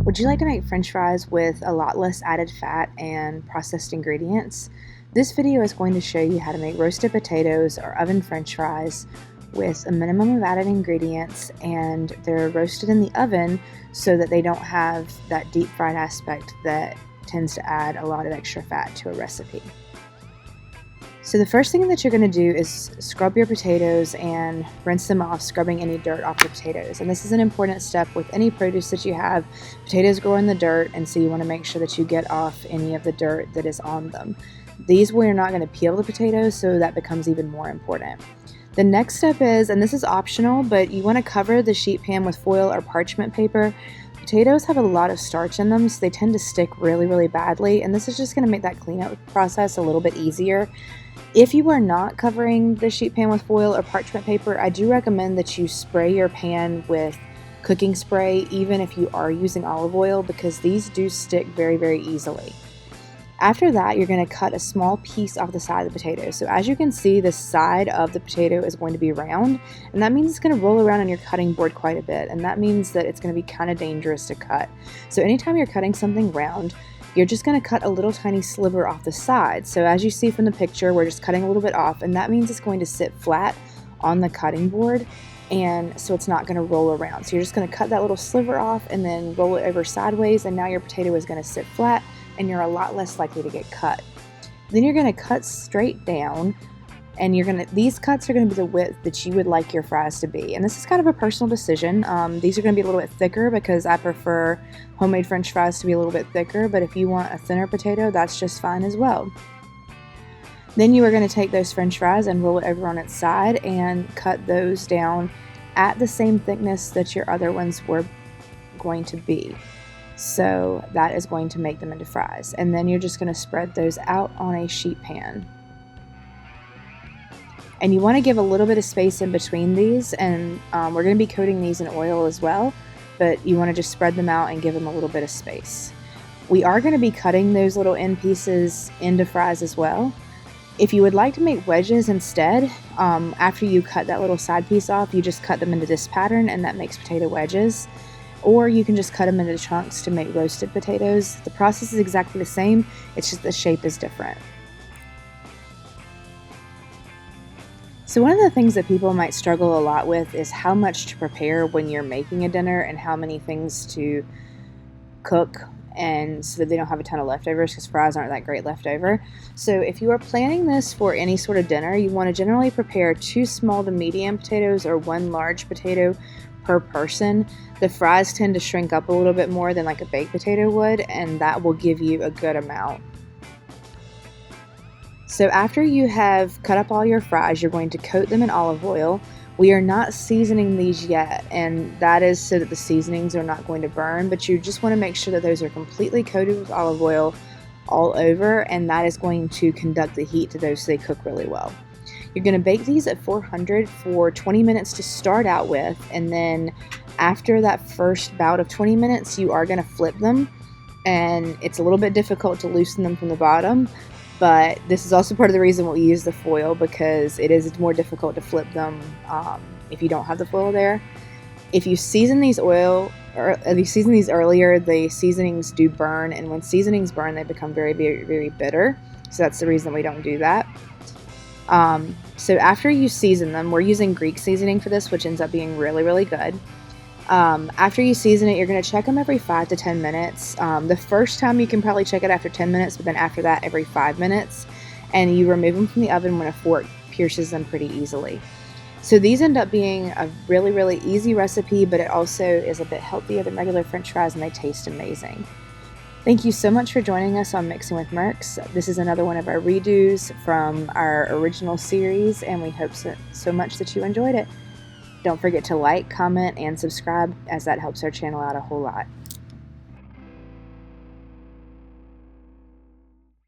Would you like to make French fries with a lot less added fat and processed ingredients? This video is going to show you how to make roasted potatoes or oven French fries with a minimum of added ingredients, and they're roasted in the oven so that they don't have that deep fried aspect that tends to add a lot of extra fat to a recipe. So the first thing that you're going to do is scrub your potatoes and rinse them off, scrubbing any dirt off the potatoes. And this is an important step with any produce that you have. Potatoes grow in the dirt, and so you want to make sure that you get off any of the dirt that is on them. These way you're not going to peel the potatoes, so that becomes even more important. The next step is, and this is optional, but you want to cover the sheet pan with foil or parchment paper. Potatoes have a lot of starch in them, so they tend to stick really badly, and this is just going to make that cleanup process a little bit easier. If you are not covering the sheet pan with foil or parchment paper, I do recommend that you spray your pan with cooking spray, even if you are using olive oil, because these do stick very easily. After that, you're going to cut a small piece off the side of the potato. So as you can see, the side of the potato is going to be round, and that means it's going to roll around on your cutting board quite a bit, and that means that it's going to be kind of dangerous to cut. So anytime you're cutting something round, you're just going to cut a little tiny sliver off the side. So as you see from the picture, we're just cutting a little bit off, and that means it's going to sit flat on the cutting board, and so it's not going to roll around. So you're just going to cut that little sliver off and then roll it over sideways, and now your potato is going to sit flat and you're a lot less likely to get cut. Then you're going to cut straight down, and these cuts are going to be the width that you would like your fries to be. And this is kind of a personal decision. These are going to be a little bit thicker because I prefer homemade French fries to be a little bit thicker, but if you want a thinner potato, that's just fine as well. Then you are going to take those French fries and roll it over on its side and cut those down at the same thickness that your other ones were going to be. So that is going to make them into fries. And then you're just going to spread those out on a sheet pan. And you want to give a little bit of space in between these, and we're going to be coating these in oil as well, but you want to just spread them out and give them a little bit of space. We are going to be cutting those little end pieces into fries as well. If you would like to make wedges instead, after you cut that little side piece off, you just cut them into this pattern, and that makes potato wedges. Or you can just cut them into chunks to make roasted potatoes. The process is exactly the same, it's just the shape is different. So one of the things that people might struggle a lot with is how much to prepare when you're making a dinner and how many things to cook, and so that they don't have a ton of leftovers, because fries aren't that great leftover. So if you are planning this for any sort of dinner, you want to generally prepare 2 small to medium potatoes or 1 large potato per person. The fries tend to shrink up a little bit more than like a baked potato would, and that will give you a good amount. So after you have cut up all your fries, you're going to coat them in olive oil. We are not seasoning these yet, and that is so that the seasonings are not going to burn, but you just want to make sure that those are completely coated with olive oil all over, and that is going to conduct the heat to those so they cook really well. You're going to bake these at 400 for 20 minutes to start out with, and then after that first bout of 20 minutes, you are going to flip them, and it's a little bit difficult to loosen them from the bottom, but this is also part of the reason we use the foil, because it is more difficult to flip them if you don't have the foil there. If you season these earlier, the seasonings do burn, and when seasonings burn, they become very bitter. So that's the reason we don't do that. So after you season them, we're using Greek seasoning for this, which ends up being really good. After you season it, you're going to check them every 5 to 10 minutes. The first time you can probably check it after 10 minutes, but then after that, every 5 minutes. And you remove them from the oven when a fork pierces them pretty easily. So these end up being a really easy recipe, but it also is a bit healthier than regular French fries, and they taste amazing. Thank you so much for joining us on Mixing with Merks. This is another one of our redos from our original series, and we hope so much that you enjoyed it. Don't forget to like, comment, and subscribe, as that helps our channel out a whole lot.